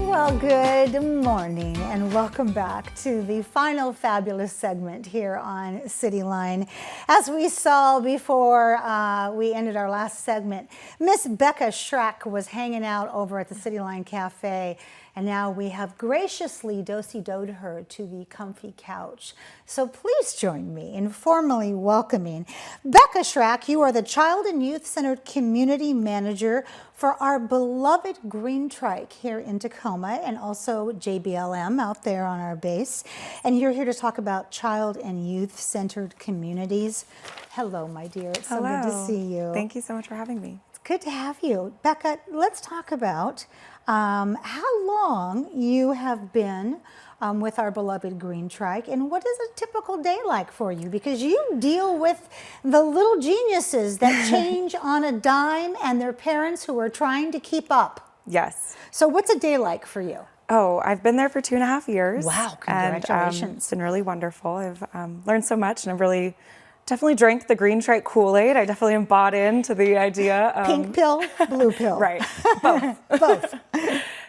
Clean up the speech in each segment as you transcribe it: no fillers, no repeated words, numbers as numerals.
Well, good morning and welcome back to the final fabulous segment here on CityLine. As we saw before we ended our last segment, Miss Becca Schrack was hanging out over at the CityLine Cafe, and now we have graciously do-si-doed her to the comfy couch. So please join me in formally welcoming Becca Schrack. You are the Child and Youth Centered Community Manager for our beloved Green Trike here in Tacoma, and also JBLM out there on our base. And you're here to talk about child and youth centered communities. Hello, my dear. It's so good to see you. Thank you so much for having me. It's good to have you. Becca, let's talk about how long you have been with our beloved Green Trike, and what is a typical day like for you? Because you deal with the little geniuses that change on a dime and their parents who are trying to keep up. Yes. So what's a day like for you? Oh, I've been there for 2.5 years. Wow, congratulations. And, it's been really wonderful. I've learned so much, and I've really definitely drank the Green Trike Kool-Aid. I definitely am bought into the idea. Pink pill, blue pill. Right, both. Both.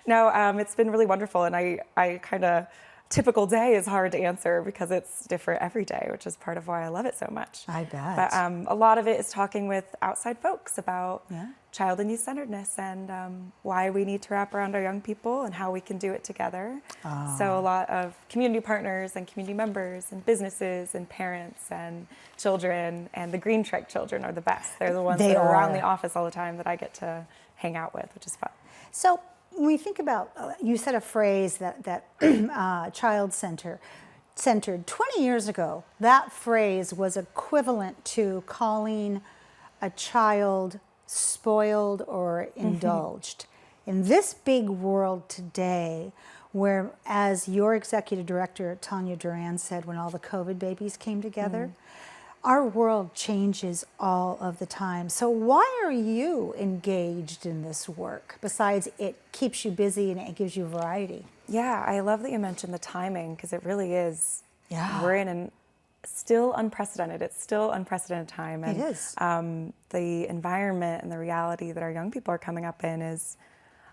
No, it's been really wonderful, and I kind of, typical day is hard to answer because it's different every day, which is part of why I love it so much. I bet. But a lot of it is talking with outside folks about child and youth centeredness and why we need to wrap around our young people and how we can do it together. Oh. So a lot of community partners and community members and businesses and parents and children, and the Green Trike children are the best. They're the ones that are around the office all the time that I get to hang out with, which is fun. So when we think about, you said a phrase that child-centered. 20 years ago, that phrase was equivalent to calling a child spoiled or indulged. In this big world today, where, as your executive director, Tanya Duran, said when all the COVID babies came together, our world changes all of the time. So why are you engaged in this work, besides it keeps you busy and it gives you variety? Yeah, I love that you mentioned the timing, because it really is. Yeah. We're in an still unprecedented. It's still unprecedented time. And, it is. The environment and the reality that our young people are coming up in is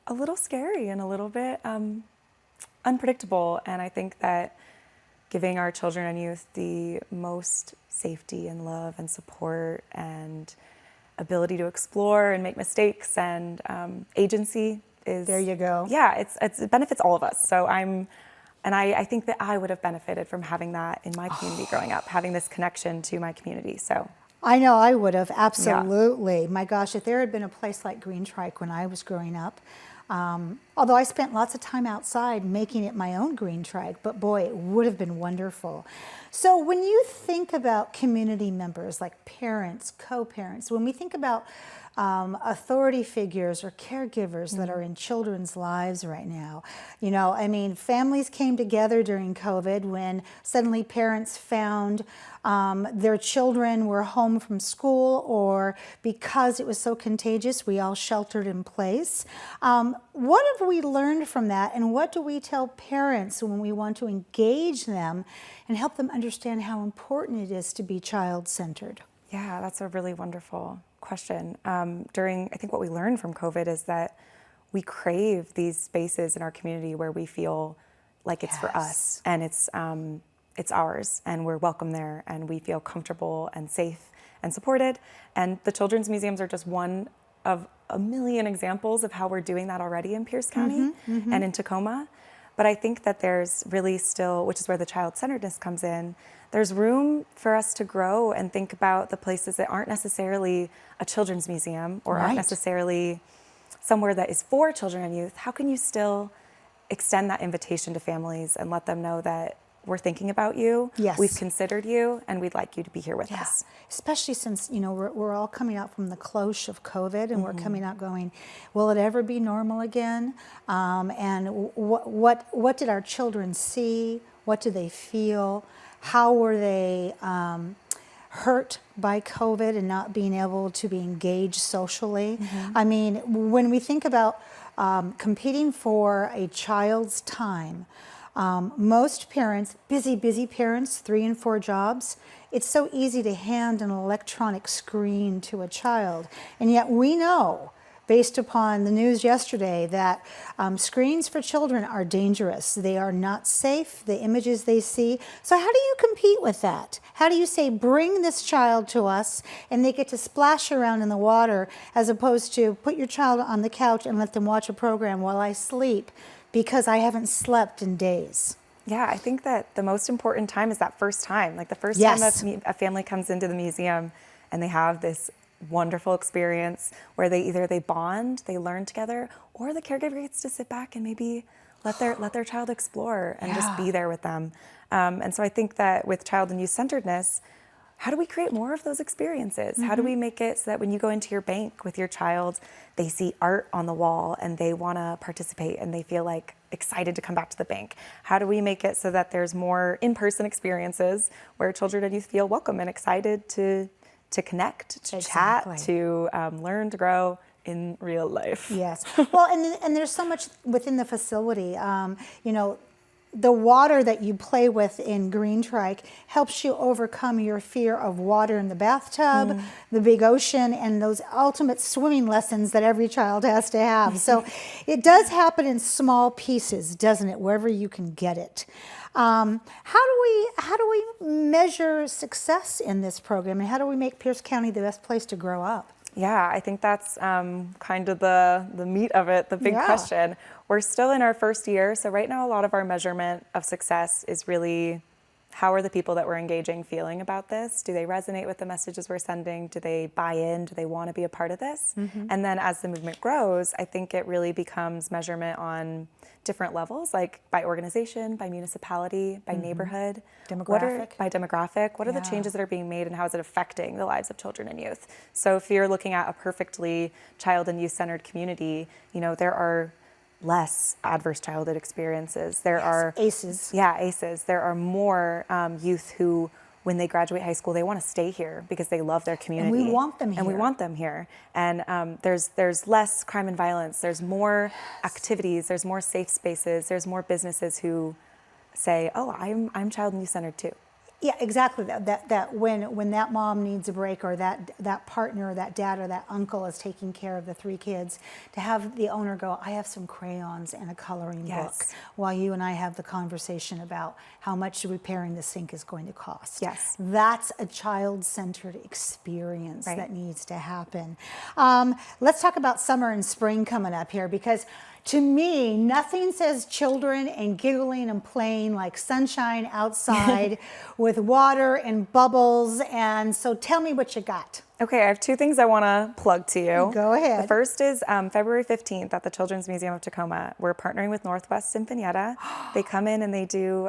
a little scary and a little bit unpredictable. And I think that giving our children and youth the most safety and love and support and ability to explore and make mistakes and agency is... There you go. Yeah, it benefits all of us. So I think that I would have benefited from having that in my community growing up, having this connection to my community. So I know I would have, absolutely. Yeah. My gosh, if there had been a place like Green Trike when I was growing up, although I spent lots of time outside making it my own Green Trike, but boy, it would have been wonderful. So when you think about community members like parents, co-parents, when we think about authority figures or caregivers that are in children's lives right now. You know, I mean, families came together during COVID when suddenly parents found their children were home from school, or because it was so contagious, we all sheltered in place. What have we learned from that, and what do we tell parents when we want to engage them and help them understand how important it is to be child-centered? Yeah, that's a really wonderful question. I think what we learned from COVID is that we crave these spaces in our community where we feel like it's for us and it's ours and we're welcome there and we feel comfortable and safe and supported. And the Children's Museums are just one of a million examples of how we're doing that already in Pierce County and in Tacoma. But I think that there's really still, which is where the child-centeredness comes in, there's room for us to grow and think about the places that aren't necessarily a children's museum or aren't necessarily somewhere that is for children and youth. How can you still extend that invitation to families and let them know that we're thinking about you, we've considered you, and we'd like you to be here with us. Especially since, you know, we're all coming out from the cloche of COVID, and we're coming out going, will it ever be normal again? And what did our children see? What do they feel? How were they hurt by COVID and not being able to be engaged socially? I mean, when we think about competing for a child's time, most parents, busy parents, 3 and 4 jobs, it's so easy to hand an electronic screen to a child. And yet we know based upon the news yesterday that screens for children are dangerous. They are not safe, the images they see. So how do you compete with that? How do you say, bring this child to us and they get to splash around in the water, as opposed to put your child on the couch and let them watch a program while I sleep because I haven't slept in days? Yeah, I think that the most important time is that first time. Like the first Yes. time a family comes into the museum and they have this wonderful experience where they bond, they learn together, or the caregiver gets to sit back and maybe let their child explore and just be there with them. And so I think that with child and youth centeredness, how do we create more of those experiences? How do we make it so that when you go into your bank with your child, they see art on the wall and they want to participate and they feel like excited to come back to the bank? How do we make it so that there's more in-person experiences where children and youth feel welcome and excited to connect, to chat, to learn, to grow in real life? Yes. Well, and there's so much within the facility. The water that you play with in Green Trike helps you overcome your fear of water in the bathtub, the big ocean, and those ultimate swimming lessons that every child has to have. So it does happen in small pieces, doesn't it, wherever you can get it. How do we measure success in this program, and how do we make Pierce County the best place to grow up? Yeah, I think that's kind of the meat of it, the big question. We're still in our first year, so right now a lot of our measurement of success is really how are the people that we're engaging feeling about this? Do they resonate with the messages we're sending? Do they buy in? Do they want to be a part of this? And then as the movement grows, I think it really becomes measurement on different levels, like by organization, by municipality, by neighborhood. By demographic. What are the changes that are being made and how is it affecting the lives of children and youth? So if you're looking at a perfectly child and youth-centered community, there are less adverse childhood experiences. There are ACEs. Yeah, ACEs. There are more youth who, when they graduate high school, they want to stay here because they love their community. And we want them here. And we want them here. And there's less crime and violence. There's more activities. There's more safe spaces. There's more businesses who say, oh, I'm child and youth centered too. Yeah, exactly. That when that mom needs a break, or that partner, or that dad, or that uncle is taking care of the 3 kids, to have the owner go, I have some crayons and a coloring book, while you and I have the conversation about how much repairing the sink is going to cost. Yes. That's a child-centered experience that needs to happen. Let's talk about summer and spring coming up here, because to me, nothing says children and giggling and playing like sunshine outside with water and bubbles. And so tell me what you got. Okay, I have 2 things I want to plug to you. Go ahead. The first is February 15th at the Children's Museum of Tacoma. We're partnering with Northwest Sinfonietta. They come in and they do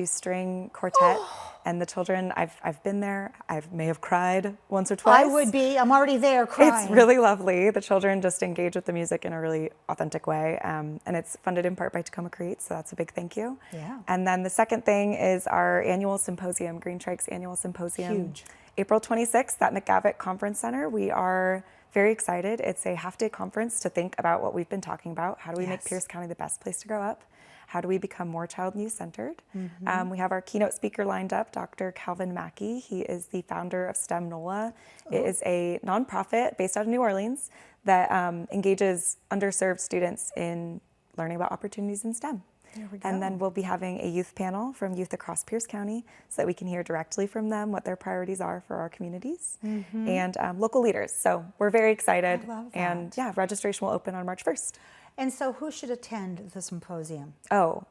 string quartet. And the children, I've been there. I may have cried once or twice. I would be. I'm already there crying. It's really lovely. The children just engage with the music in a really authentic way. And it's funded in part by Tacoma Creates, so that's a big thank you. Yeah. And then the second thing is our annual symposium, Green Trike's annual symposium. Huge. April 26th at McGavick Conference Center. We are very excited. It's a half-day conference to think about what we've been talking about. How do we make Pierce County the best place to grow up? How do we become more child and youth centered? We have our keynote speaker lined up, Dr. Calvin Mackey. He is the founder of STEM NOLA. It is a nonprofit based out of New Orleans that engages underserved students in learning about opportunities in STEM. There we go. And then we'll be having a youth panel from youth across Pierce County so that we can hear directly from them what their priorities are for our communities and local leaders. So we're very excited. I love that. And yeah, registration will open on March 1st. And so who should attend the symposium? Oh,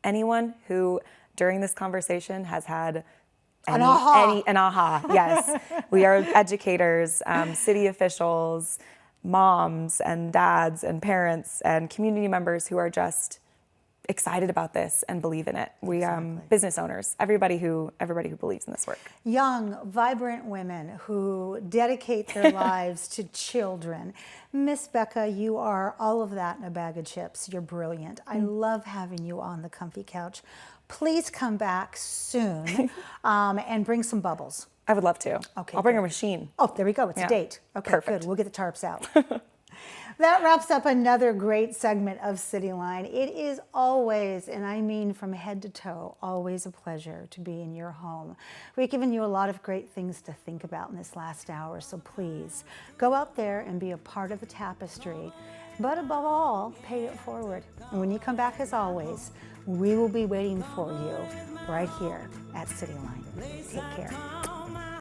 anyone who during this conversation has had An aha. an aha, yes. We are educators, city officials, moms and dads and parents and community members who are just excited about this and believe in it. We business owners, everybody who believes in this work. Young, vibrant women who dedicate their lives to children. Miss Becca, you are all of that in a bag of chips. You're brilliant. I love having you on the comfy couch. Please come back soon and bring some bubbles. I would love to. Okay, I'll bring a good. machine. Oh, there we go. It's a date. Okay, Perfect. good. We'll get the tarps out. That wraps up another great segment of CityLine. It is always, and I mean from head to toe, always a pleasure to be in your home. We've given you a lot of great things to think about in this last hour, so please go out there and be a part of the tapestry. But above all, pay it forward. And when you come back, as always, we will be waiting for you right here at CityLine. Take care.